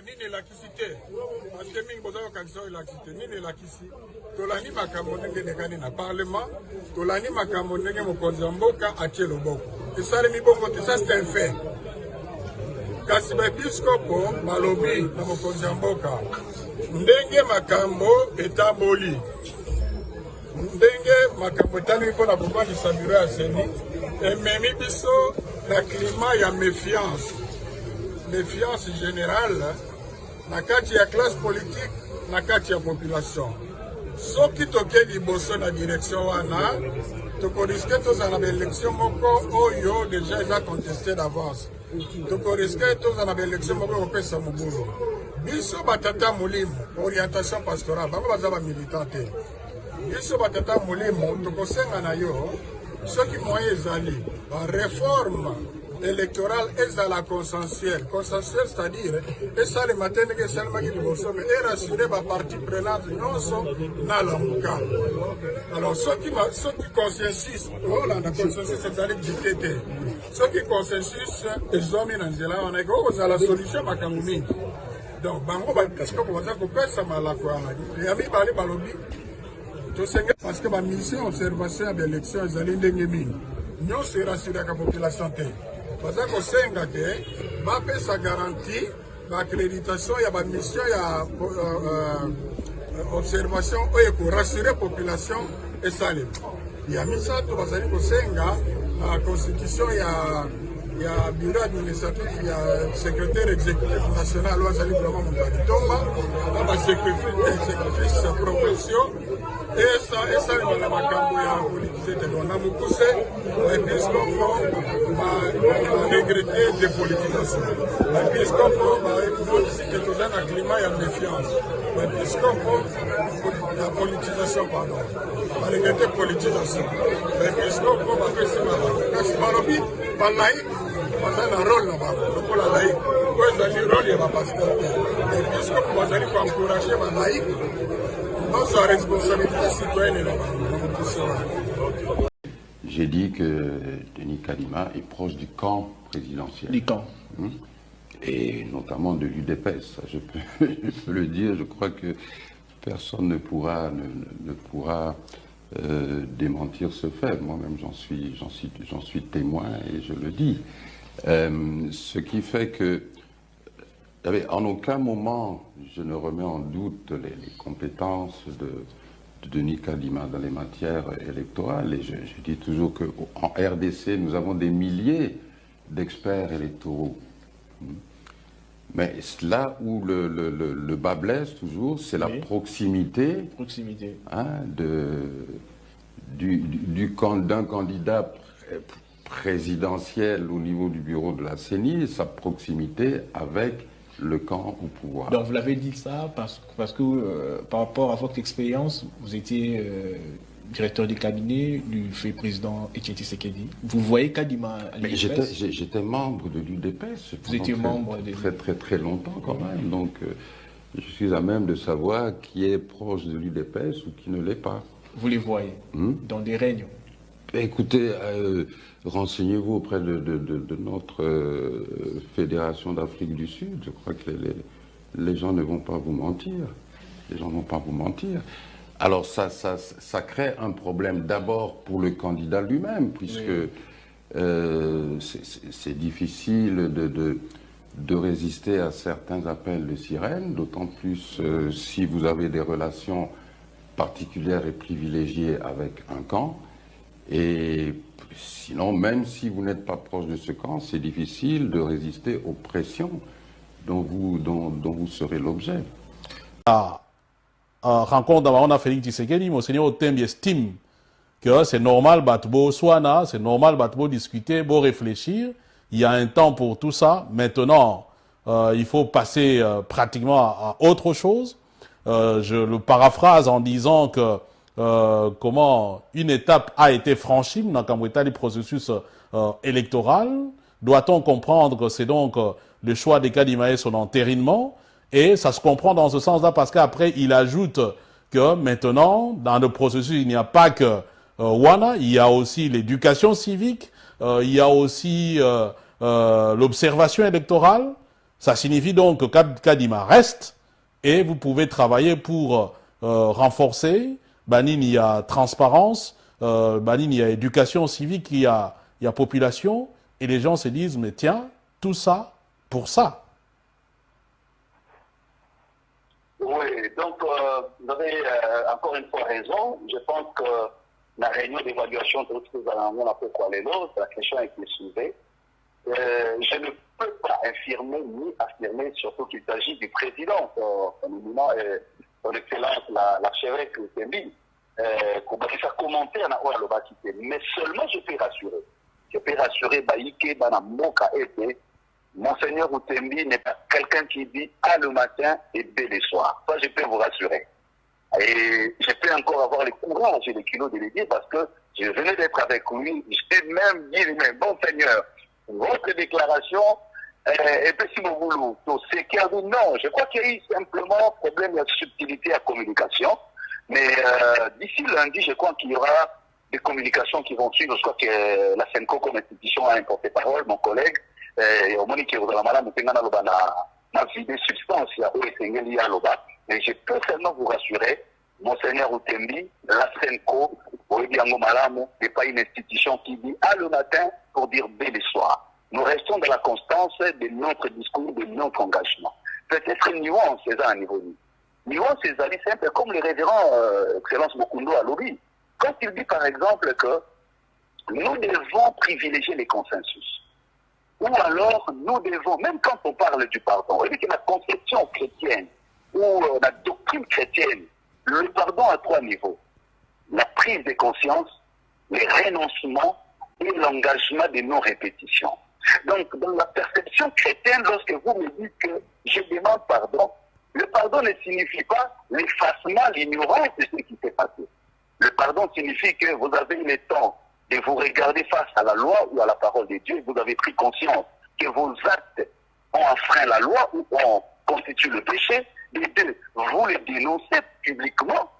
nini elakisi te parceke mingi boza kokanisa oyo elakisi te nini elakisi tolandi makambo ndenge elekani na parlement tolandi makambo ndenge mokonzi ya mboka atie loboko esalemi bongo te ça c'est un fait kasi baepiskopo balobi na mokonzi ya mboka ndenge makambo etamboli ndenge makambo etalemi mpona kovandisa biro ya seni ememi biso na climat ya méfiance générale na kati ya classe politique na kati ya population soki tokei liboso na direction wana tokoriske tozala na baélection moko oyo déjà eza contesté d'avance tokoriske tozala na baélection moko kopesa mobulu biso batata molimo orientation pastorale bango baza bamilitant te biso batata molimo tokosenga na yo soki moyen ezali baréforme électorale ezala consensuelle c'est-à-dire esalema te ndenge esalemaki liboso me erassure baparti prenante nyonso na lamuka alors soki consensus olanda consensus ezali dicté te soki consensus ezwami na nzela wana ekoki kozala solution makambo mingi donc bango baepiskopo baza kopesa malako wana ya mibale balobi tosenge parce que bamission observation ya baélection ezali ndenge mingi nyonso erasuraka population te baza kosenga te bapesa garantie baaccréditation ya bamission ya observation oyo ekorassure population esalema ya misato bazali kosenga constitution ya bureau administratif ya secrétaire exécutif national oyo azali vraiment moto alitomba na basacrifice provinciaux esalema na makambo ya politise te na mokuse baepiskopo baregrete dépolitisation baepiskopo bamonisi te toza na climat ya méfiance baepiskopo ya politisation pardon baregrete politisation baepiskopo bapesi malako kasi balobi balaïque baza na rôle na bango lokola laïque oyo ezali rôle ya bapaster te baepiskopo bazali koencourage balaïque sa responsabilité citoyenne. J'ai dit que Denis Kadima est proche du camp présidentiel. Du camp. Et notamment de l'UDPS. Je peux le dire, je crois que personne ne pourra démentir ce fait. Moi-même, j'en suis témoin et je le dis. Ce qui fait que en aucun moment, je ne remets en doute les compétences de Denis Kadima dans les matières électorales. Et je dis toujours qu'en RDC, nous avons des milliers d'experts électoraux. Mais là où le bas blesse toujours, c'est la proximité hein, d'un candidat présidentiel au niveau du bureau de la CENI, sa proximité avec le camp au pouvoir. Donc vous l'avez dit ça parce que par rapport à votre expérience, vous étiez directeur du cabinet du fait président Etienne Tshisekedi. Vous voyez Kadima à l'UDPS? J'étais membre de l'UDPS. Vous étiez membre très longtemps quand même. Donc je suis à même de savoir qui est proche de l'UDPS ou qui ne l'est pas. Vous les voyez dans des réunions? Écoutez, renseignez-vous auprès de notre Fédération d'Afrique du Sud. Je crois que les gens ne vont pas vous mentir. Les gens ne vont pas vous mentir. Alors ça crée un problème d'abord pour le candidat lui-même, puisque c'est difficile de résister à certains appels de sirène, d'autant plus si vous avez des relations particulières et privilégiées avec un camp. Et sinon, même si vous n'êtes pas proche de ce camp, c'est difficile de résister aux pressions dont vous serez l'objet. Rencontre d'abord, on a Félix Tshisekedi, Monseigneur Otembi estime que c'est normal, Batbo Swana, c'est normal, Batbo discuter, beau réfléchir. Il y a un temps pour tout ça. Maintenant, il faut passer pratiquement à autre chose. Je le paraphrase en disant que comment une étape a été franchie dans le processus électoral. Doit-on comprendre que c'est donc le choix des Kadima et son entérinement? Et ça se comprend dans ce sens-là parce qu'après, il ajoute que maintenant, dans le processus, il n'y a pas que Wana, il y a aussi l'éducation civique, il y a aussi l'observation électorale. Ça signifie donc que Kadima reste et vous pouvez travailler pour renforcer. Banine, il y a transparence. Banine, il y a éducation civique, il y a population. Et les gens se disent, mais tiens, tout ça pour ça. Oui, donc vous avez encore une fois raison. Je pense que la réunion d'évaluation de l'autre la question a été soulevée. Je ne peux pas infirmer ni affirmer, surtout qu'il s'agit du président, son excellence, l'archevêque Tembi, qu'on va faire commenter en mais seulement je peux rassurer. Je peux rassurer Baïke, Banamoka, et Monseigneur Outembi n'est pas quelqu'un qui dit A le matin et B le soir. Ça, je peux vous rassurer. Et je peux encore avoir le courage et le kilo de le dire parce que je venais d'être avec lui. Je t'ai même dit, bon Seigneur, votre déclaration, et puis si vous voulez, c'est qu'il a dit non. Je crois qu'il y a eu simplement un problème de subtilité à communication. Mais d'ici lundi, je crois qu'il y aura des communications qui vont suivre. Je crois que la SENCO comme institution a un porte-parole, mon collègue. Et au moment où vie de substance, mais je peux seulement vous rassurer, Monseigneur Outembi, la SENCO, n'est pas une institution qui dit A le matin pour dire B le soir. Nous restons dans la constance de notre discours, de notre engagement. Peut-être une nuance, c'est ça, à niveau de nuance, c'est simple, comme le révérend Excellence Mokundo à Lobby. Quand il dit par exemple que nous devons privilégier les consensus, ou alors nous devons, même quand on parle du pardon, on dit que la conception chrétienne ou la doctrine chrétienne, le pardon à 3 niveaux. La prise de conscience, le renoncement et l'engagement de non-répétition. Donc, dans la perception chrétienne, lorsque vous me dites que je demande pardon, le pardon ne signifie pas l'effacement, l'ignorance de ce qui s'est passé. Le pardon signifie que vous avez eu le temps de vous regarder face à la loi ou à la parole de Dieu, vous avez pris conscience que vos actes ont enfreint la loi ou ont constitué le péché, et deux, vous les dénoncez publiquement